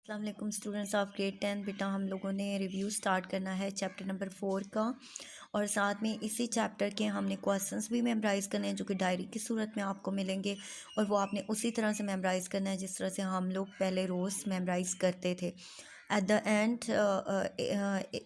السلام علیکم students of grade 10۔ بیٹا ہم لوگوں نے ریویو سٹارٹ کرنا ہے چیپٹر نمبر 4 کا، اور ساتھ میں اسی چیپٹر کے ہم نے کویسچنس بھی میمورائز کرنے ہیں جو کہ ڈائری کی صورت میں آپ کو ملیں گے، اور وہ آپ نے اسی طرح سے میمورائز کرنا ہے جس طرح سے ہم لوگ پہلے روز میمورائز کرتے تھے۔ ایٹ دا اینڈ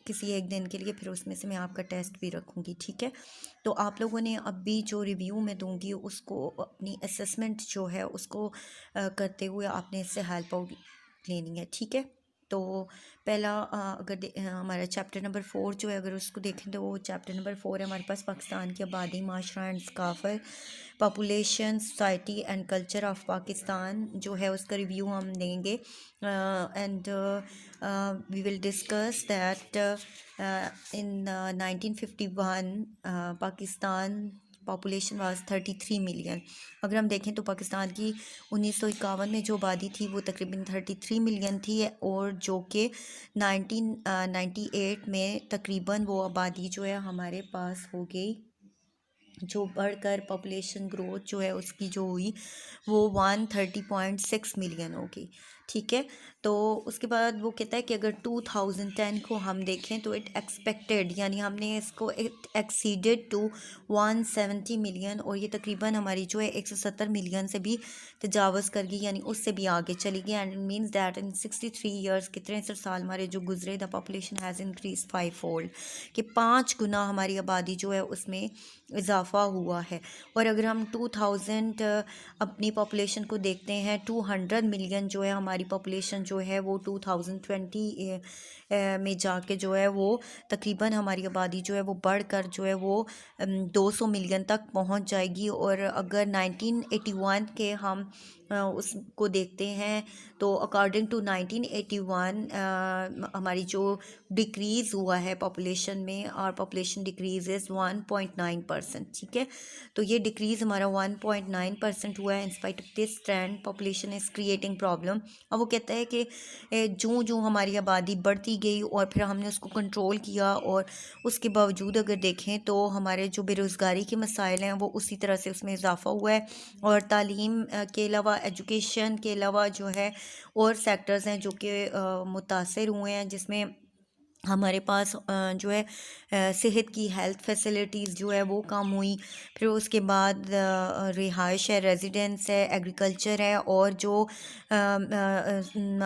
کسی ایک دن کے لیے پھر اس میں سے میں آپ کا ٹیسٹ بھی رکھوں گی، ٹھیک ہے؟ تو آپ لوگوں نے اب بھی جو ریویو میں دوں گی اس کو اپنی اسسمنٹ جو ہے اس کو کرتے ہوئے آپ نے اس سے ہیلپ آؤٹ لینی ہے، ٹھیک ہے؟ تو پہلا اگر ہمارا چیپٹر نمبر 4 جو ہے اگر اس کو دیکھیں تو وہ چیپٹر نمبر 4 ہے ہمارے پاس پاکستان کی آبادی، معاشرہ اینڈ ثقافت، population, society and culture of Pakistan جو ہے اس کا ریویو ہم دیں گے، and we will discuss that in 1951 Pakistan population was 33 million. اگر ہم دیکھیں تو پاکستان کی 1951 میں جو آبادی تھی وہ تقریباً 33 ملین تھی، اور جو کہ 1998 میں تقریباً وہ آبادی جو ہے ہمارے پاس ہو گئی، جو بڑھ کر پاپولیشن گروتھ جو ہے اس کی جو ہوئی وہ 130.6 ملین ہو گئی، ٹھیک ہے؟ تو اس کے بعد وہ کہتا ہے کہ اگر 2010 کو ہم دیکھیں تو اٹ ایکسپیکٹڈ، یعنی ہم نے اس کو اٹ ایکسیڈڈ ٹو 170 ملین، اور یہ تقریباً ہماری جو ہے 170 ملین سے بھی تجاوز کر گئی، یعنی اس سے بھی آگے چلی گئی۔ And it means that in 63 years کے 63 سال ہمارے جو گزرے، the population has increase 5 fold, کہ 5 گنا ہماری آبادی جو ہے اس میں اضافہ ہوا ہے۔ اور اگر ہم 2000 اپنی پاپولیشن کو دیکھتے ہیں، 200 ملین جو ہے ہماری پاپولیشن جو ہے وہ 2020 میں جا کے جو ہے وہ تقریباً ہماری آبادی جو ہے وہ بڑھ کر جو ہے وہ 200 ملین تک پہنچ جائے گی۔ اور اگر 1981 کے ہم اس کو دیکھتے ہیں تو اکارڈنگ ٹو 1981 ہماری جو ڈکریز ہوا ہے پاپولیشن میں، اور پاپولیشن ڈکریز از 1.9%، ٹھیک ہے؟ تو یہ ڈکریز ہمارا 1.9% ہوا ہے۔ In spite of this trend population is creating problem. اب وہ کہتا ہے کہ جو ہماری آبادی بڑھتی گئی اور پھر ہم نے اس کو کنٹرول کیا، اور اس کے باوجود اگر دیکھیں تو ہمارے جو بے روزگاری کے مسائل ہیں وہ اسی طرح سے اس میں اضافہ ہوا ہے، اور تعلیم کے علاوہ، ایجوکیشن کے علاوہ جو ہے اور سیکٹرز ہیں جو کہ متاثر ہوئے ہیں، جس میں ہمارے پاس جو ہے صحت کی ہیلتھ فیسلٹیز جو ہے وہ کم ہوئی، پھر اس کے بعد رہائش ہے، ریزیڈنس ہے، ایگریکلچر ہے، اور جو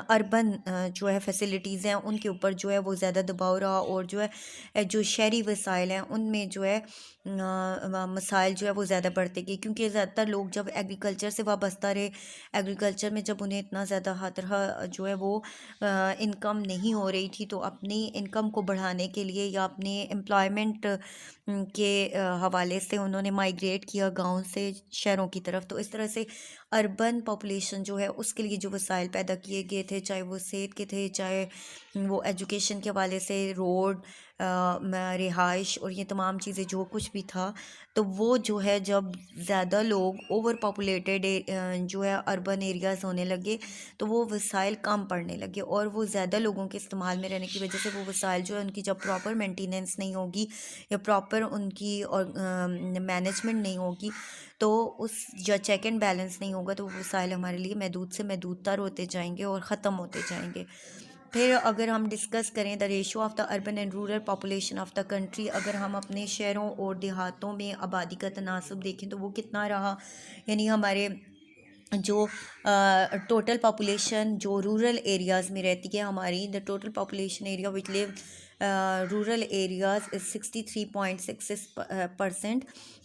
اربن جو ہے فیسلٹیز ہیں ان کے اوپر جو ہے وہ زیادہ دباؤ رہا، اور جو ہے جو شہری وسائل ہیں ان میں جو ہے مسائل جو ہے وہ زیادہ بڑھتے گئے، کیونکہ زیادہ تر لوگ جب ایگریکلچر سے وابستہ رہے، ایگریکلچر میں جب انہیں اتنا زیادہ ہر طرح جو ہے وہ انکم نہیں ہو رہی تھی، تو اپنی انکم کو بڑھانے کے لیے یا اپنے امپلائمنٹ کے حوالے سے انہوں نے مائیگریٹ کیا گاؤں سے شہروں کی طرف۔ تو اس طرح سے اربن پاپولیشن جو ہے اس کے لیے جو وسائل پیدا کیے گئے تھے، چاہے وہ صحت کے تھے، چاہے وہ ایجوکیشن کے حوالے سے روڈ، رہائش، اور یہ تمام چیزیں جو کچھ بھی تھا، تو وہ جو ہے جب زیادہ لوگ اوور پاپولیٹڈ جو ہے اربن ایریاز ہونے لگے تو وہ وسائل کم پڑنے لگے، اور وہ زیادہ لوگوں کے استعمال میں رہنے کی وجہ سے وہ وسائل جو ہے ان کی جب پراپر مینٹیننس نہیں ہوگی یا پراپر ان کی اور مینجمنٹ نہیں ہوگی، تو اس یا چیک اینڈ بیلنس نہیں ہوگا، تو وہ وسائل ہمارے لیے محدود سے محدود تر ہوتے جائیں گے اور ختم ہوتے جائیں گے۔ پھر اگر ہم ڈسکس کریں the ratio of the urban and rural population of the country, اگر ہم اپنے شہروں اور دیہاتوں میں آبادی کا تناسب دیکھیں تو وہ کتنا رہا، یعنی ہمارے جو ٹوٹل پاپولیشن جو رورل ایریاز میں رہتی ہے ہماری، the total population area which live rural areas is 63.66%,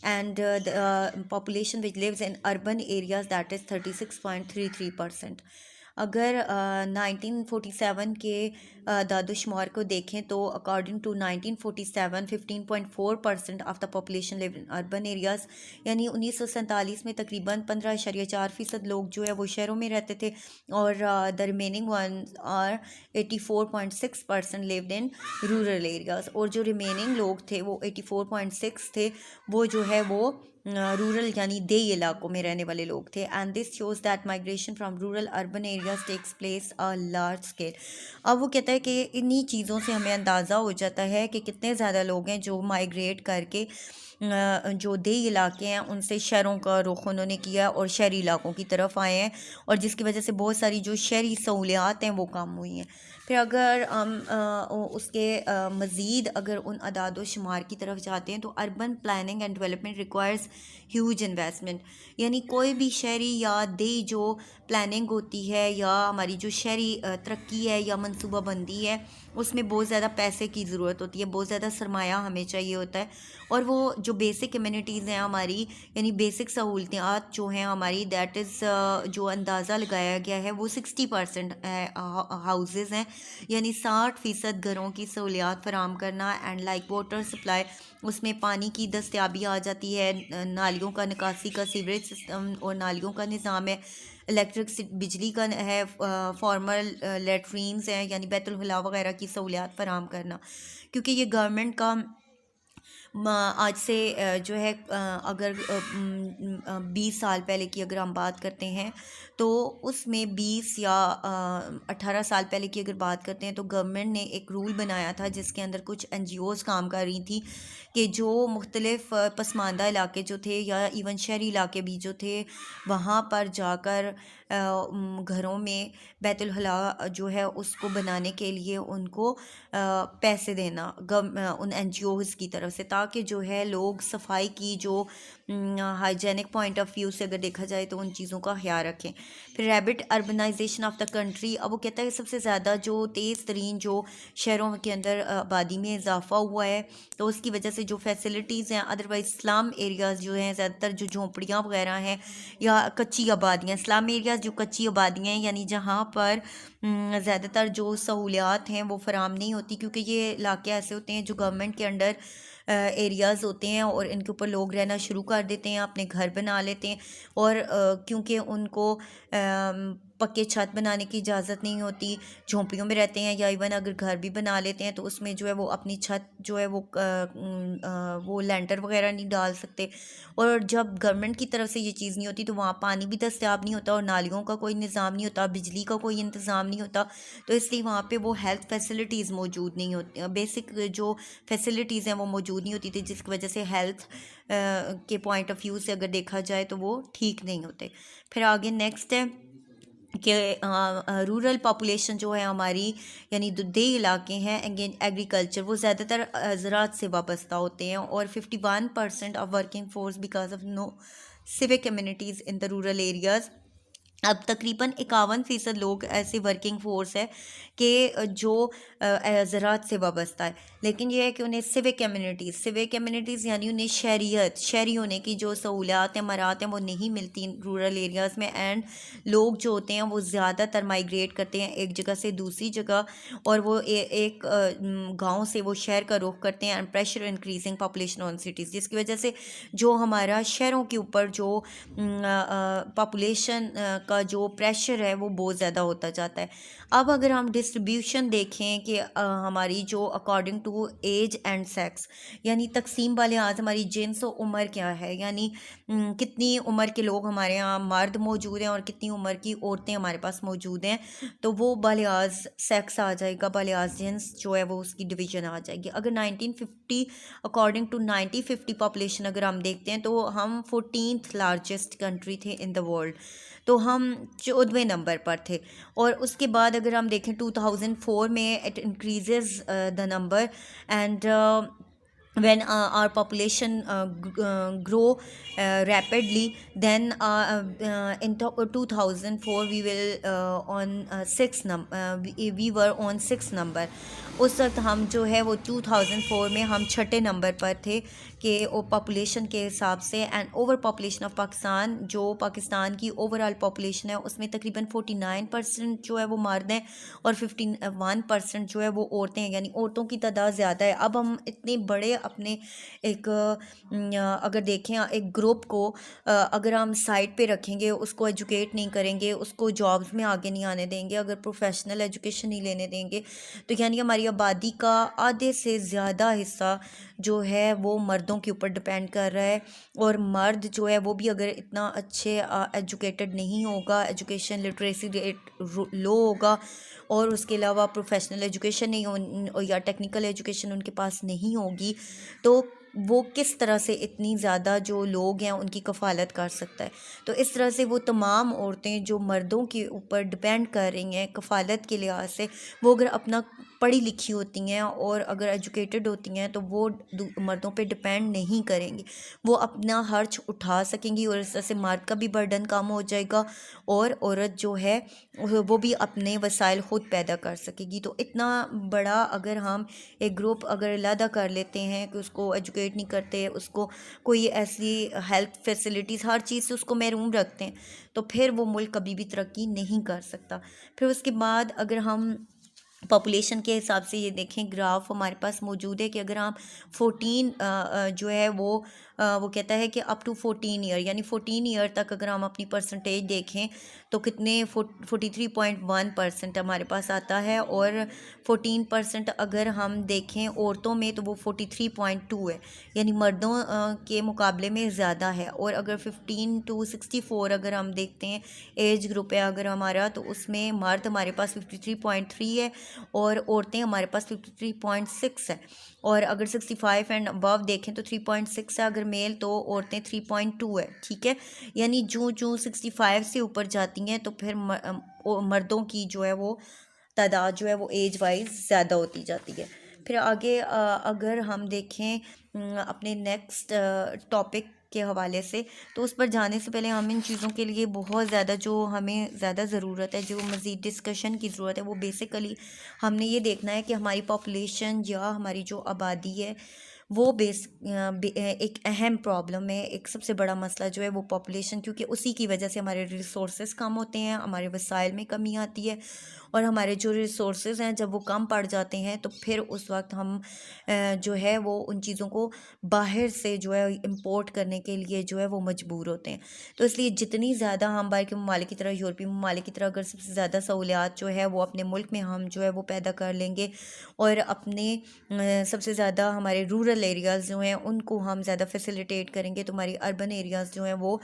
and the population which lives in urban areas that is 36.33%. اگر 1947 کے داد و شمار کو دیکھیں تو according to 1947 15.4% of the population live in urban areas, یعنی 1947 میں تقریباً 15.4% لوگ جو ہے وہ شہروں میں رہتے تھے، اور the remaining ones are 84.6% lived in rural areas, اور جو ریمیننگ لوگ تھے وہ 84.6 تھے، وہ جو ہے وہ رورل یعنی دیہی علاقوں میں رہنے والے لوگ تھے. And this shows that migration from rural urban areas takes place large scale. اب وہ کہتا ہے کہ انہی چیزوں سے ہمیں اندازہ ہو جاتا ہے کہ کتنے زیادہ لوگ ہیں جو مائگریٹ کر کے جو دیہی علاقے ہیں ان سے شہروں کا رخ انہوں نے کیا اور شہری علاقوں کی طرف آئے ہیں, اور جس کی وجہ سے بہت ساری جو شہری سہولیات ہیں وہ کم ہوئی ہیں. پھر اگر ہم اس کے مزید اگر ان اعداد و شمار کی طرف جاتے ہیں تو urban planning and development requires huge investment. یعنی کوئی بھی شہری یا دیہی جو پلاننگ ہوتی ہے یا ہماری جو شہری ترقی ہے یا منصوبہ بندی ہے اس میں بہت زیادہ پیسے کی ضرورت ہوتی ہے, بہت زیادہ سرمایہ ہمیں چاہیے ہوتا ہے. اور وہ جو بیسک کمیونٹیز ہیں ہماری یعنی بیسک سہولتیات جو ہیں ہماری دیٹ از جو اندازہ لگایا گیا ہے وہ 60% ہاؤزز ہیں, یعنی 60% گھروں کی سہولیات فراہم کرنا. اینڈ لائک واٹر سپلائی, اس میں پانی کی دستیابی آ جاتی ہے, نالیوں کا نکاسی کا سیوریج سسٹم اور نالیوں کا نظام ہے, الیکٹرک بجلی کا ہے, فارمل لیٹرینز ہیں یعنی بیت الخلاء وغیرہ کی سہولیات فراہم کرنا. کیونکہ یہ گورنمنٹ کا آج سے جو ہے اگر 20 سال پہلے کی اگر ہم بات کرتے ہیں تو اس میں 20 یا 18 سال پہلے کی اگر بات کرتے ہیں تو گورنمنٹ نے ایک رول بنایا تھا جس کے اندر کچھ NGOs کام کر رہی تھی کہ جو مختلف پسماندہ علاقے جو تھے یا ایون شہری علاقے بھی جو تھے وہاں پر جا کر گھروں میں بیت الخلاء جو ہے اس کو بنانے کے لیے ان کو پیسے دینا ان NGOs کی طرف سے, تاکہ جو ہے لوگ صفائی کی جو ہائیجینک پوائنٹ آف ویو سے اگر دیکھا جائے تو ان چیزوں کا خیال رکھیں. پھر rapid urbanization of the country. اب وہ کہتا ہے سب سے زیادہ جو تیز ترین جو شہروں کے اندر آبادی میں اضافہ ہوا ہے تو اس کی وجہ سے جو فیسلٹیز ہیں ادروائز اسلام ایریاز جو ہیں زیادہ تر جو جھونپڑیاں وغیرہ ہیں یا کچی آبادیاں, اسلام ایریاز جو کچی آبادیاں ہیں یعنی جہاں پر زیادہ تر جو سہولیات ہیں وہ فراہم نہیں ہوتی, کیونکہ یہ علاقے ایسے ہوتے ہیں جو گورنمنٹ کے انڈر ایریاز ہوتے ہیں اور ان کے اوپر لوگ رہنا شروع کر دیتے ہیں, اپنے گھر بنا لیتے ہیں, اور کیونکہ ان کو پکے چھت بنانے کی اجازت نہیں ہوتی, جھونپڑیوں میں رہتے ہیں, یا ایون اگر گھر بھی بنا لیتے ہیں تو اس میں جو ہے وہ اپنی چھت جو ہے وہ لینٹر وغیرہ نہیں ڈال سکتے. اور جب گورنمنٹ کی طرف سے یہ چیز نہیں ہوتی تو وہاں پانی بھی دستیاب نہیں ہوتا اور نالیوں کا کوئی نظام نہیں ہوتا, بجلی کا کوئی انتظام نہیں ہوتا, تو اس لیے وہاں پہ وہ ہیلتھ فیسلٹیز موجود نہیں ہوتی, بیسک جو فیسلٹیز ہیں وہ موجود نہیں ہوتی تھی, جس کی وجہ سے ہیلتھ کے پوائنٹ آف ویو سے اگر دیکھا جائے تو وہ ٹھیک نہیں ہوتے. پھر آگے نیکسٹ ہے کہ رورل پاپولیشن جو ہے ہماری یعنی دیہی علاقے ہیں ایگریکلچر وہ زیادہ تر زراعت سے وابستہ ہوتے ہیں, اور 51% of working force because of no civic communities in the rural areas. اب تقریباً 51% لوگ ایسے ورکنگ فورس ہے کہ جو زراعت سے وابستہ ہے, لیکن یہ ہے کہ انہیں سیوک کمیونٹیز یعنی انہیں شہری ہونے کی جو سہولیات ہیں مراحت ہیں وہ نہیں ملتی رورل ایریاز میں. اینڈ لوگ جو ہوتے ہیں وہ زیادہ تر مائگریٹ کرتے ہیں ایک جگہ سے دوسری جگہ, اور وہ ایک گاؤں سے وہ شہر کا رخ کرتے ہیں. And pressure increasing population on cities, جس کی وجہ سے جو ہمارا شہروں کے اوپر جو پاپولیشن کا جو پریشر ہے وہ بہت زیادہ ہوتا جاتا ہے. اب اگر ہم ڈسٹریبیوشن دیکھیں کہ ہماری جو according to age and sex یعنی تقسیم بالحاظ ہماری جنس و عمر کیا ہے, یعنی کتنی عمر کے لوگ ہمارے یہاں مرد موجود ہیں اور کتنی عمر کی عورتیں ہمارے پاس موجود ہیں, تو وہ بالحاظ سیکس آ جائے گا, بالحاظ جنس جو ہے وہ اس کی ڈویژن آ جائے گی. اگر 1950 اکارڈنگ ٹو 1950 پاپولیشن اگر ہم دیکھتے ہیں تو ہم 14th لارجسٹ کنٹری تھے ان دا ورلڈ, تو ہم 14ویں نمبر پر تھے. اور اس کے بعد اگر ہم دیکھیں 2004 میں it increases the number, and when our population grow rapidly, then in 2004 we will on 6 we were on 6 number. اس وقت ہم جو ہے وہ 2004 میں ہم 6 نمبر پر تھے کہ وہ پاپولیشن کے حساب سے. And over population of Pakistan, جو پاکستان کی اوور آل پاپولیشن ہے اس میں تقریباً 49% جو ہے وہ مرد ہیں اور 51% جو ہے وہ عورتیں ہیں, یعنی عورتوں کی تعداد زیادہ ہے. اب ہم اتنے بڑے اپنے ایک اگر دیکھیں ایک گروپ کو اگر ہم سائڈ پہ رکھیں گے, اس کو ایجوکیٹ نہیں کریں گے, اس کو جابز میں آگے نہیں آنے دیں گے, اگر پروفیشنل ایجوکیشن نہیں لینے دیں گے, تو یعنی ہماری آبادی کا آدھے سے زیادہ حصہ جو ہے وہ مردوں کے اوپر ڈپینڈ کر رہا ہے، اور مرد جو ہے وہ بھی اگر اتنا اچھے ایجوکیٹڈ نہیں ہوگا، ایجوکیشن لٹریسی ریٹ لو ہوگا، اور اس کے علاوہ پروفیشنل ایجوکیشن نہیں یا ٹیکنیکل ایجوکیشن ان کے پاس نہیں ہوگی، تو وہ کس طرح سے اتنی زیادہ جو لوگ ہیں ان کی کفالت کر سکتا ہے. تو اس طرح سے وہ تمام عورتیں جو مردوں کے اوپر ڈپینڈ کر رہی ہیں کفالت کے لحاظ سے، وہ اگر اپنا پڑھی لکھی ہوتی ہیں اور اگر ایجوکیٹڈ ہوتی ہیں تو وہ مردوں پہ ڈپینڈ نہیں کریں گی، وہ اپنا خرچ اٹھا سکیں گی، اور اس طرح سے مرد کا بھی برڈن کم ہو جائے گا، اور عورت جو ہے وہ بھی اپنے وسائل خود پیدا کر سکے گی. تو اتنا بڑا اگر ہم ایک گروپ اگر علیحدہ کر لیتے ہیں کہ اس کو ایجوکیٹ نہیں کرتے، اس کو کوئی ایسی ہیلتھ فیسلٹیز ہر چیز سے اس کو محروم رکھتے ہیں، تو پھر وہ ملک کبھی بھی ترقی نہیں کر سکتا. پھر اس کے بعد اگر ہم پاپولیشن کے حساب سے یہ دیکھیں، گراف ہمارے پاس موجود ہے کہ اگر ہم 14 جو ہے وہ کہتا ہے کہ اپ ٹو 14 ایئر، یعنی 14 ایئر تک اگر ہم اپنی پرسنٹیج دیکھیں تو کتنے 43.1% ہمارے پاس آتا ہے، اور 14% اگر ہم دیکھیں عورتوں میں تو وہ 43.2 ہے، یعنی مردوں کے مقابلے میں زیادہ ہے. اور اگر 15 to 64 اگر ہم دیکھتے ہیں ایج گروپ ہے اگر ہمارا، تو اس میں مرد ہمارے پاس 53.3 ہے اور عورتیں ہمارے پاس 53.6 ہے. اور اگر 65 اینڈ ابو دیکھیں تو 3.6 ہے اگر میل، تو عورتیں 3.2 ہے. ٹھیک ہے، یعنی جو 65 سے اوپر جاتی ہیں تو پھر مردوں کی جو ہے وہ تعداد جو ہے وہ ایج وائز زیادہ ہوتی جاتی ہے. پھر آگے اگر ہم دیکھیں اپنے نیکسٹ ٹاپک کے حوالے سے، تو اس پر جانے سے پہلے ہم ان چیزوں کے لیے بہت زیادہ جو ہمیں زیادہ ضرورت ہے، جو مزید ڈسکشن کی ضرورت ہے، وہ بیسیکلی ہم نے یہ دیکھنا ہے کہ ہماری پاپولیشن یا ہماری جو آبادی ہے وہ ایک اہم پرابلم ہے، ایک سب سے بڑا مسئلہ جو ہے وہ پاپولیشن، کیونکہ اسی کی وجہ سے ہمارے ریسورسز کم ہوتے ہیں، ہمارے وسائل میں کمی آتی ہے، اور ہمارے جو ریسورسز ہیں جب وہ کم پڑ جاتے ہیں تو پھر اس وقت ہم جو ہے وہ ان چیزوں کو باہر سے جو ہے امپورٹ کرنے کے لیے جو ہے وہ مجبور ہوتے ہیں. تو اس لیے جتنی زیادہ ہم باہر کے ممالک کی طرح، یورپی ممالک کی طرح اگر سب سے زیادہ سہولیات جو ہے وہ اپنے ملک میں ہم جو ہے وہ پیدا کر لیں گے، اور اپنے سب سے زیادہ ہمارے رورل ایریاز جو ہیں ان کو ہم زیادہ فیسیلیٹیٹ کریں گے، تو ہماری اربن ایریاز جو ہیں وہ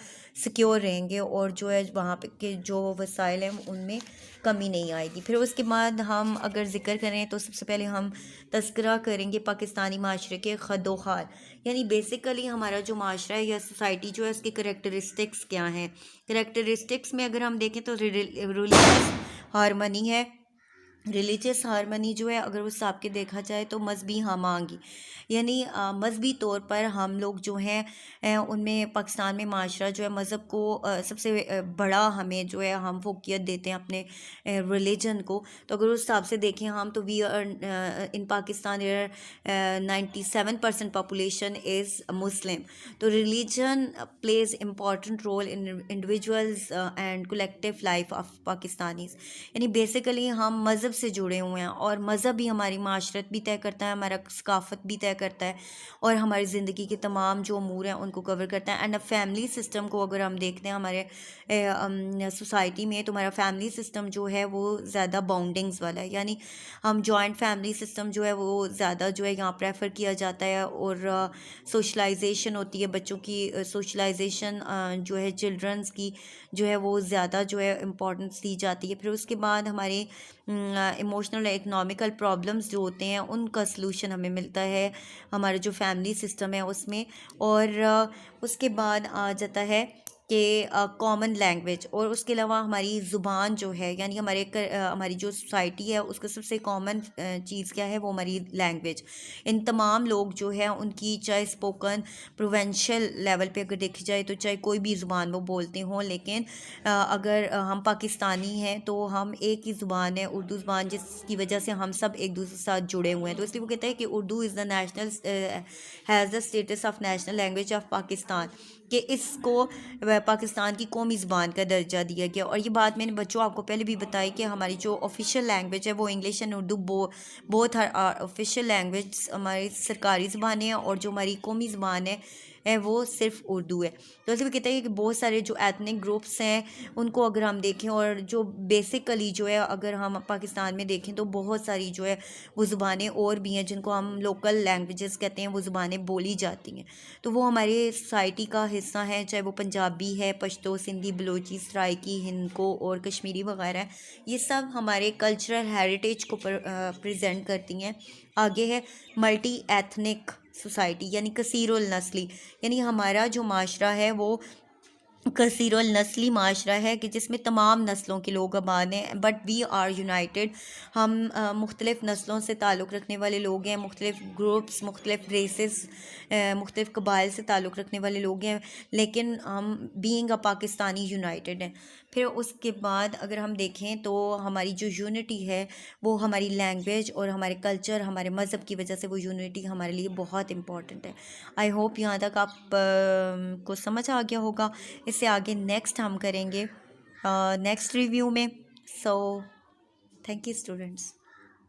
سیکیور رہیں گے، اور جو ہے وہاں پہ کے جو وسائل ہیں ان میں کمی نہیں آئے گی. پھر اس کے بعد ہم اگر ذکر کریں تو سب سے پہلے ہم تذکرہ کریں گے پاکستانی معاشرے کے خد و خال، یعنی بیسیکلی ہمارا جو معاشرہ ہے یا سوسائٹی جو ہے اس کے کریکٹرسٹکس کیا ہیں. کریکٹرسٹکس میں اگر ہم دیکھیں تو ریلیجیس ہارمنی ہے. ریلیجیس ہارمنی جو ہے اگر اس حساب کے دیکھا جائے تو مذہبی ہم آہنگی، یعنی مذہبی طور پر ہم لوگ جو ہیں ان میں پاکستان میں معاشرہ جو ہے مذہب کو سب سے بڑا ہمیں جو ہے ہم فوقیت دیتے ہیں اپنے ریلیجن کو. تو اگر اس حساب سے دیکھیں ہم تو we are in Pakistan 97% population is Muslim. تو religion plays important role in individuals and collective life of پاکستانیز، یعنی بیسیکلی ہم مذہب سے جڑے ہوئے ہیں، اور مذہب ہی ہماری معاشرت بھی طے کرتا ہے، ہمارا ثقافت بھی طے کرتا ہے، اور ہماری زندگی کے تمام جو امور ہیں ان کو کور کرتا ہے. اینڈ فیملی سسٹم کو اگر ہم دیکھتے ہیں ہمارے سوسائٹی میں، تو ہمارا فیملی سسٹم جو ہے وہ زیادہ باؤنڈنگز والا ہے، یعنی ہم جوائنٹ فیملی سسٹم جو ہے وہ زیادہ جو ہے یہاں پریفر کیا جاتا ہے، اور سوشلائزیشن ہوتی ہے بچوں کی، سوشلائزیشن جو ہے چلڈرنز کی جو ہے وہ زیادہ جو ہے امپورٹنس دی جاتی ہے. پھر اس کے بعد ہمارے ایموشنل اکنامکل پرابلمز جو ہوتے ہیں ان کا سلوشن ہمیں ملتا ہے ہمارا جو فیملی سسٹم ہے اس میں. اور اس کے بعد آ جاتا ہے کہ کامن لینگویج، اور اس کے علاوہ ہماری زبان جو ہے، یعنی ہماری جو سوسائٹی ہے اس کا سب سے کامن چیز کیا ہے، وہ ہماری لینگویج. ان تمام لوگ جو ہیں ان کی چاہے اسپوکن پروونشل لیول پہ اگر دیکھی جائے تو چاہے کوئی بھی زبان وہ بولتے ہوں، لیکن اگر ہم پاکستانی ہیں تو ہم ایک ہی زبان ہے اردو زبان، جس کی وجہ سے ہم سب ایک دوسرے کے ساتھ جڑے ہوئے ہیں. تو اس لیے وہ کہتا ہے کہ Urdu is the national has the status of national language of Pakistan, کہ اس کو پاکستان کی قومی زبان کا درجہ دیا گیا. اور یہ بات میں نے بچوں آپ کو پہلے بھی بتائی کہ ہماری جو آفیشیل لینگویج ہے وہ انگلش اینڈ اردو بہت آفیشیل لینگویج ہماری سرکاری زبانیں ہیں، اور جو ہماری قومی زبان ہے ہے وہ صرف اردو ہے. تو ایسے بھی کہتے ہیں کہ بہت سارے جو ایتھنک گروپس ہیں ان کو اگر ہم دیکھیں اور جو بیسیکلی جو ہے اگر ہم پاکستان میں دیکھیں تو بہت ساری جو ہے وہ زبانیں اور بھی ہیں جن کو ہم لوکل لینگویجز کہتے ہیں, وہ زبانیں بولی جاتی ہیں. تو وہ ہماری سوسائٹی کا حصہ ہیں, چاہے وہ پنجابی ہے, پشتو, سندھی, بلوچی, سرائکی, ہندکو اور کشمیری وغیرہ ہیں. یہ سب ہمارے کلچرل ہیریٹیج کو پریزنٹ کرتی ہیں. آگے ہے ملٹی ایتھنک سوسائٹی یعنی کثیر النسلی, یعنی ہمارا جو معاشرہ ہے وہ کثیر النسلی معاشرہ ہے کہ جس میں تمام نسلوں کے لوگ آباد ہیں, بٹ وی آر یونائٹیڈ. ہم مختلف نسلوں سے تعلق رکھنے والے لوگ ہیں, مختلف گروپس, مختلف ریسز, مختلف قبائل سے تعلق رکھنے والے لوگ ہیں, لیکن ہم بینگ اے پاکستانی یونائٹیڈ ہیں. پھر اس کے بعد اگر ہم دیکھیں تو ہماری جو یونٹی ہے وہ ہماری لینگویج اور ہمارے کلچر, ہمارے مذہب کی وجہ سے وہ یونٹی ہمارے لیے بہت امپورٹنٹ ہے. آئی ہوپ یہاں تک آپ کو سمجھ آ گیا ہوگا. اس سے آگے نیکسٹ ہم کریں گے نیکسٹ ریویو میں. So thank you students.